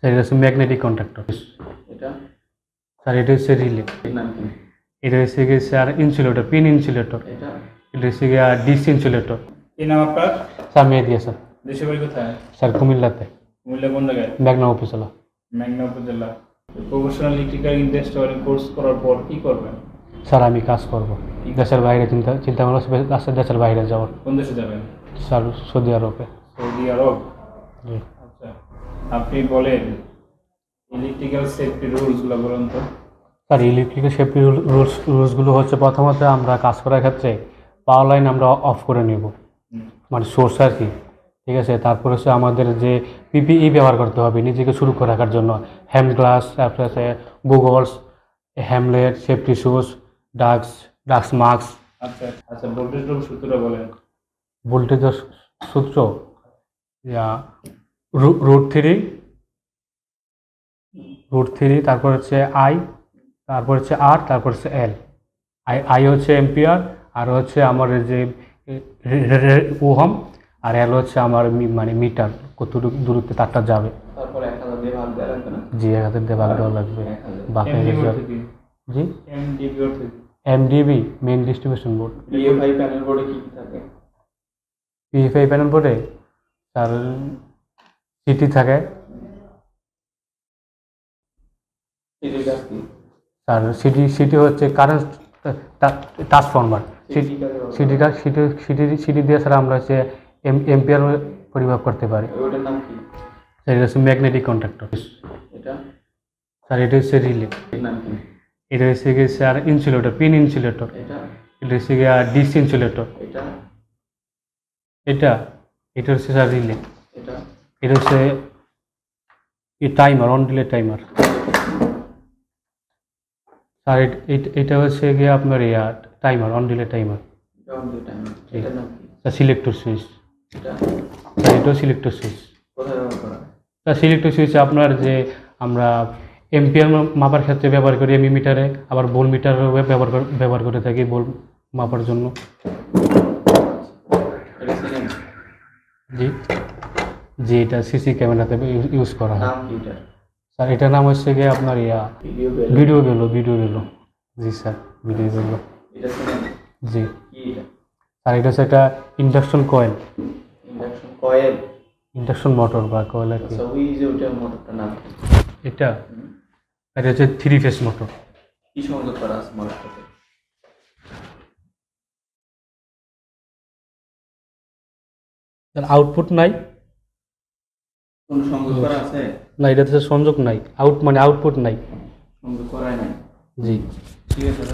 Sir এটা হচ্ছে magnetic contactor. এটা স্যার এটা হচ্ছে রিলে। এর নাম কি? এটা হচ্ছে গিয়ে স্যার ইনসুলেটর, পিন ইনসুলেটর। এটা এটা হচ্ছে গিয়ে ডিস ইনসুলেটর। কি নাম আপনার? স্যার মেহেদি হাসান। দেশের বাড়ি কোথায়? স্যার কুমিল্লাতে, কুমিল্লা কোন জায়গায়? মেঘনা উপজেলা। মেঘনা উপজেলা। প্রফেশনাল ইলেকট্রিক্যাল ইনস্টলার কোর্স করার পর কি করবেন? স্যার আমি কাজ করব, দেশের বাইরে চিন্তা চিন্তা ভাবনা আছে দেশের বাইরে যাওয়ার। কোন দেশে যাবেন? স্যার সৌদি আরবে। সৌদি আরব। জি আচ্ছা, আপনি বলেন ইলেকট্রিক্যাল সেফটি রুলসগুলো বলুন তো। স্যার ইলেকট্রিক্যাল সেফটি রুলসগুলো হচ্ছে প্রথমত আমরা কাজ করার ক্ষেত্রে পাওয়ার লাইন আমরা অফ করে নেব, মানে সোর্স আর কি। ঠিক আছে, তারপর হচ্ছে আমাদের যে পিপিই ব্যবহার করতে হবে নিজেকে সুরক্ষা রাখার জন্য। হ্যান্ড গ্লাস, তারপরে আছে Google's, Hamlet, safety shoes, ducks mask. আচ্ছা আচ্ছা, ভোল্টেজ রুল সূত্রটা বলেন। ভোল্টেজের সূত্র রুট থ্রি, তারপর হচ্ছে আই, তারপর হচ্ছে আর, তারপর হচ্ছে এল। আই হচ্ছে এম্পিয়ার, আর হচ্ছে আমার যে ওহম, আর এল হচ্ছে আমার মানে মিটার, কতটুকু দূরত্বে তারটা যাবে। তারপর 1000 দিয়ে ভাগ দেওয়া লাগবে না? জি 1000 দিয়ে ভাগ দেওয়া লাগবে। 1000 বাকি জি এমডিবি অর্থ কি? MDB main distribution board. PFI panel বোর্ডে কি কি থাকে? পিএফআই প্যানেল বোর্ডে তার সিটি থাকে, এটার কাজ কি? আর সিটি হচ্ছে কারেন্ট ট্রান্সফরমার। সিটি দিয়ে ছাড়া আমরা হচ্ছে এম্পিয়ার পরিমাপ করতে পারি। ওটার নাম কি? স্যার এটা হচ্ছে ম্যাগনেটিক কন্ট্যাক্টর। এটা স্যার এটা হচ্ছে রিলে। এর নাম কি? এটা হচ্ছে গিয়ে স্যার ইনসুলেটর, পিন ইনসুলেটর। এটা এটা হচ্ছে গিয়ে ডিস ইনসুলেটর। এটা এটা এটা হচ্ছে স্যার রিলে। এটা এটা হচ্ছে timer, on delay timer. Sir এটা হচ্ছে গিয়ে আপনার টাইমার, অন ডিলে টাইমার। এটা অন দিয়ে টাইম। এটার নাম কি? Sir selector switch. এটা স্যার এটাও সিলেক্টর সুইচ। কোথায় ব্যবহার করা হয়? স্যার সিলেক্টর সুইচ আপনার যে আমরা এম্পিয়ার মাপার ক্ষেত্রে ব্যবহার করি মিটারে, আবার ভোল্ট মিটারও ব্যবহার করে থাকি ভোল্ট মাপার জন্য। এটা সিনেম। জি জি এটা সিসি ক্যামেরাতে ইউজ করা হয়। নাম কি এটা? স্যার এটার নাম হচ্ছে গিয়ে আপনার ভিডিও ভিডিও গেলো। জি স্যার ভিডিও গেলো। এটা সিনেম। জি কি এটা? স্যার এটা হচ্ছে একটা induction coil, induction coil. Induction motor বা কয়েল আর কি। আচ্ছা, ওই যে ওইটার মোটরটার নাম কি? এটা এটা হচ্ছে 3 ফেজ মোটর। কি সংযোগ করা আছে মোটরটাতে? আউটপুট নাই, কোনো সংযোগ করা আছে? না এটাতে সংযোগ নাই, মানে আউটপুট নাই। সংযোগ করাই নাই। জি ঠিক আছে।